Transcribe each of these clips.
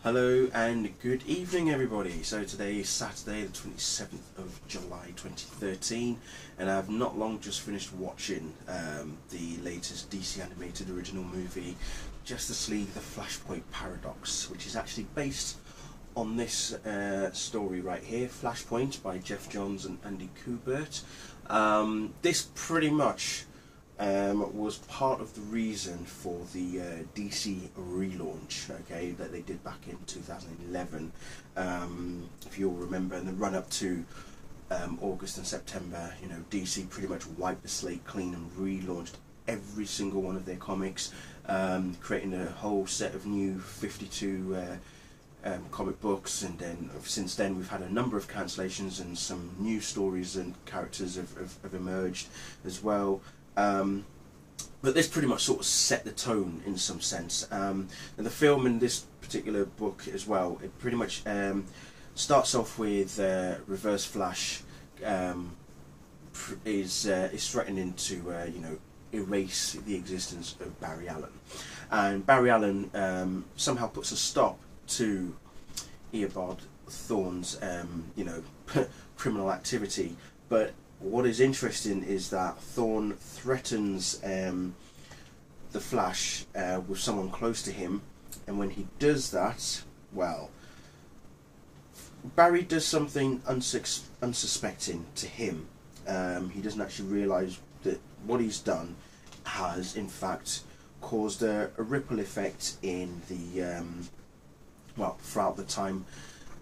Hello and good evening everybody. So today is Saturday the 27th of July 2013 and I've not long just finished watching the latest DC animated original movie Justice League The Flashpoint Paradox, which is actually based on this story right here, Flashpoint by Jeff Johns and Andy Kubert. This pretty much was part of the reason for the DC relaunch, okay, that they did back in 2011. If you'll remember, in the run up to August and September, you know, DC pretty much wiped the slate clean and relaunched every single one of their comics, creating a whole set of new 52 comic books, and then since then we've had a number of cancellations and some new stories and characters have emerged as well. But this pretty much sort of set the tone in some sense. And the film in this particular book as well, it pretty much starts off with Reverse Flash is threatening to you know, erase the existence of Barry Allen, and Barry Allen somehow puts a stop to Eobard Thawne's you know, criminal activity. But what is interesting is that Thawne threatens the Flash with someone close to him, and when he does that, well, Barry does something unsuspecting to him. He doesn't actually realise that what he's done has in fact caused a ripple effect in the well, throughout the time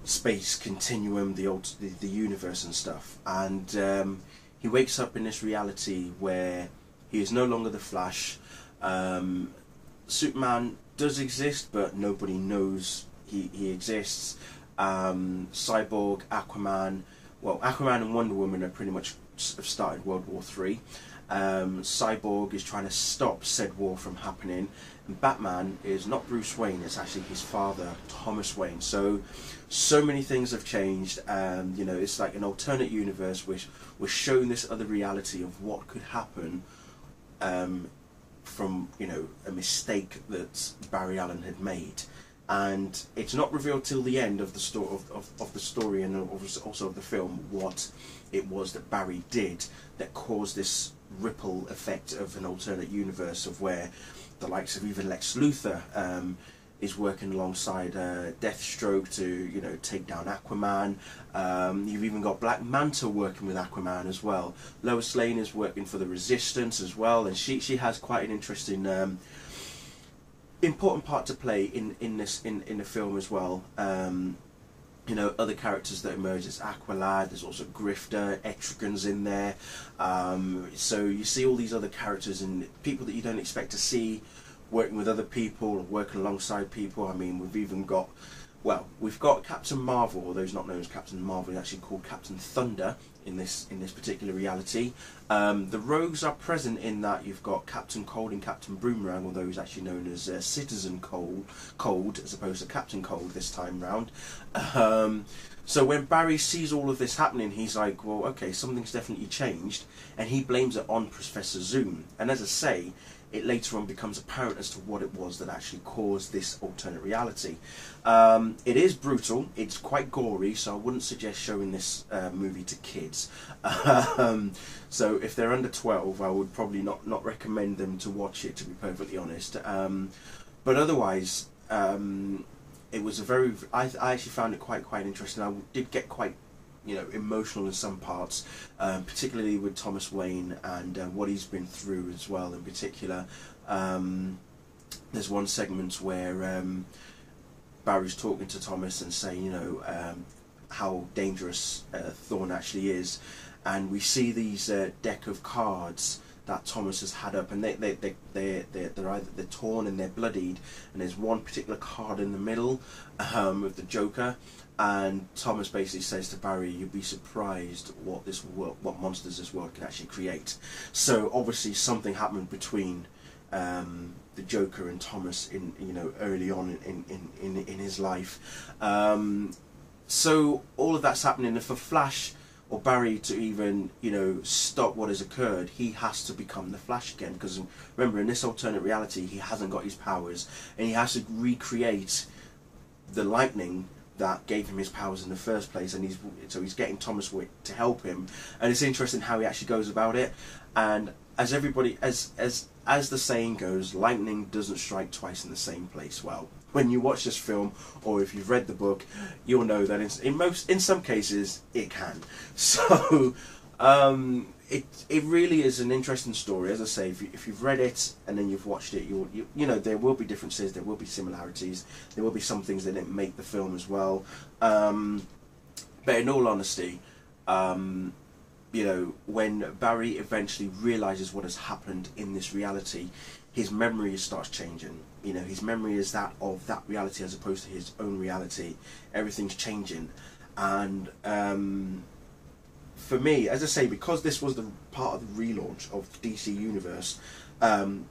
space continuum, the universe and stuff, and he wakes up in this reality where he is no longer the Flash. Superman does exist, but nobody knows he exists. Cyborg, Aquaman, well, Aquaman and Wonder Woman are pretty much have started World War III. Cyborg is trying to stop said war from happening, and Batman is not Bruce Wayne, it's actually his father, Thomas Wayne. So many things have changed, and you know, it's like an alternate universe which was shown this other reality of what could happen from, you know, a mistake that Barry Allen had made. And it's not revealed till the end of the story and also of the film what it was that Barry did that caused this ripple effect of an alternate universe, of where the likes of even Lex Luthor is working alongside Deathstroke to, you know, take down Aquaman. You've even got Black Manta working with Aquaman as well. Lois Lane is working for the Resistance as well, and she has quite an interesting important part to play in the film as well. You know, other characters that emerge is Aqualad, there's also Grifter, Etrigan's in there. So you see all these other characters and people that you don't expect to see working with other people or working alongside people. I mean, we've even got, well, we've got Captain Marvel, although he's not known as Captain Marvel, he's actually called Captain Thunder in this particular reality. The Rogues are present in that you've got Captain Cold and Captain Boomerang, although he's actually known as Citizen Cold as opposed to Captain Cold this time round. So when Barry sees all of this happening, he's like, well, okay, something's definitely changed, and he blames it on Professor Zoom. And as I say, it later on becomes apparent as to what it was that actually caused this alternate reality. It is brutal, it's quite gory, so I wouldn't suggest showing this movie to kids. So if they're under 12, I would probably not recommend them to watch it, to be perfectly honest. But otherwise, it was a very, I actually found it quite interesting. I did get quite, you know, emotional in some parts, particularly with Thomas Wayne and what he's been through as well. In particular, there's one segment where Barry's talking to Thomas and saying, you know, how dangerous Thawne actually is, and we see these deck of cards that Thomas has had up, and they're torn and they're bloodied, and there's one particular card in the middle of the Joker. And Thomas basically says to Barry, "You'd be surprised what monsters this world can actually create." So obviously something happened between the Joker and Thomas in, you know, early on in his life. So all of that's happening, and for Flash or Barry to even, you know, stop what has occurred, he has to become the Flash again. Because remember, in this alternate reality, he hasn't got his powers, and he has to recreate the lightning that gave him his powers in the first place, and he's getting Thomas Wick to help him, and it's interesting how he actually goes about it. And as everybody, as the saying goes, lightning doesn't strike twice in the same place. Well, when you watch this film, or if you've read the book, you'll know that in some cases it can. So it really is an interesting story. As I say, if you've read it and then you've watched it, you know there will be differences, there will be similarities, there will be some things that didn't make the film as well. But in all honesty, you know, when Barry eventually realizes what has happened in this reality, his memory starts changing. You know, his memory is that of that reality as opposed to his own reality. Everything's changing, and for me, as I say, because this was the part of the relaunch of the DC Universe,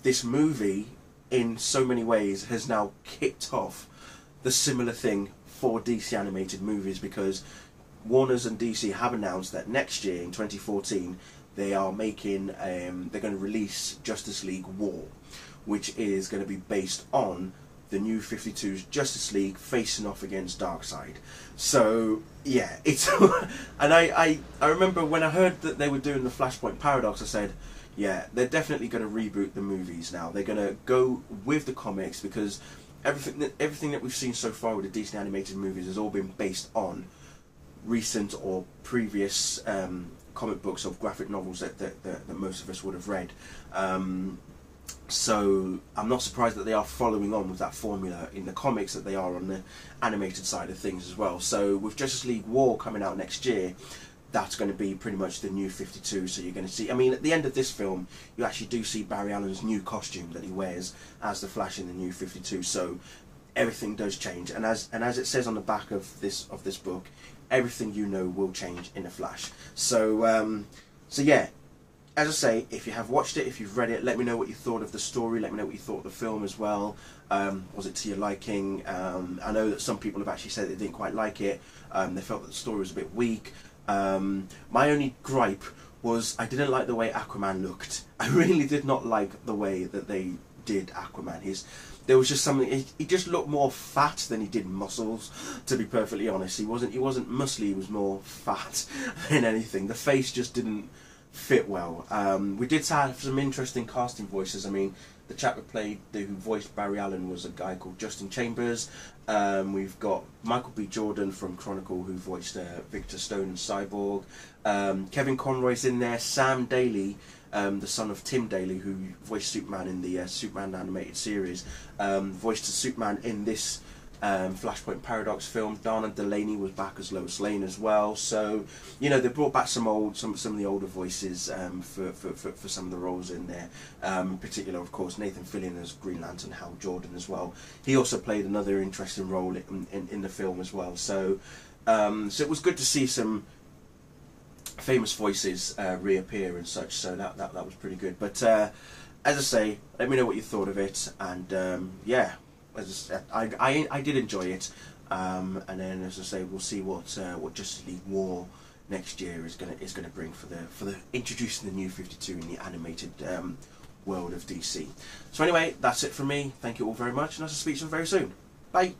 this movie, in so many ways, has now kicked off the similar thing for DC animated movies, because Warner's and DC have announced that next year, in 2014, they are making, they're going to release Justice League War, which is going to be based on the New 52's Justice League facing off against Darkseid. So yeah, it's and I remember when I heard that they were doing the Flashpoint paradox, I said, yeah, they're definitely going to reboot the movies now. They're going to go with the comics, because everything that we've seen so far with the DC animated movies has all been based on recent or previous comic books or graphic novels that most of us would have read. So I'm not surprised that they are following on with that formula in the comics that they are on the animated side of things as well. So with Justice League War coming out next year, that's going to be pretty much the New 52. So you're going to see, I mean, at the end of this film, you actually do see Barry Allen's new costume that he wears as the Flash in the New 52. So everything does change, and as it says on the back of this book, everything you know will change in a Flash. So so yeah. As I say, if you have watched it, if you've read it, let me know what you thought of the story, let me know what you thought of the film as well. Was it to your liking? I know that some people have actually said they didn't quite like it. They felt that the story was a bit weak. My only gripe was I didn't like the way Aquaman looked. I really did not like the way that they did Aquaman. There was just something, he just looked more fat than he did muscles, to be perfectly honest. He wasn't muscly, he was more fat than anything. The face just didn't fit well. We did have some interesting casting voices. I mean, the chap who voiced Barry Allen was a guy called Justin Chambers. We've got Michael B. Jordan from Chronicle, who voiced Victor Stone and Cyborg. Kevin Conroy's in there. Sam Daly, the son of Tim Daly, who voiced Superman in the Superman animated series, voiced Superman in this Flashpoint Paradox film. Dana Delaney was back as Lois Lane as well. So you know, they brought back some of the older voices for some of the roles in there. In particular, of course, Nathan Fillion as Green Lantern, Hal Jordan as well. He also played another interesting role in the film as well. So so it was good to see some famous voices reappear and such. So that was pretty good. But as I say, let me know what you thought of it, and yeah. As I said, I did enjoy it, and then as I say, we'll see what Justice League War next year is gonna bring for the introducing the New 52 in the animated world of DC. So anyway, that's it from me. Thank you all very much, and I'll speak to you very soon. Bye.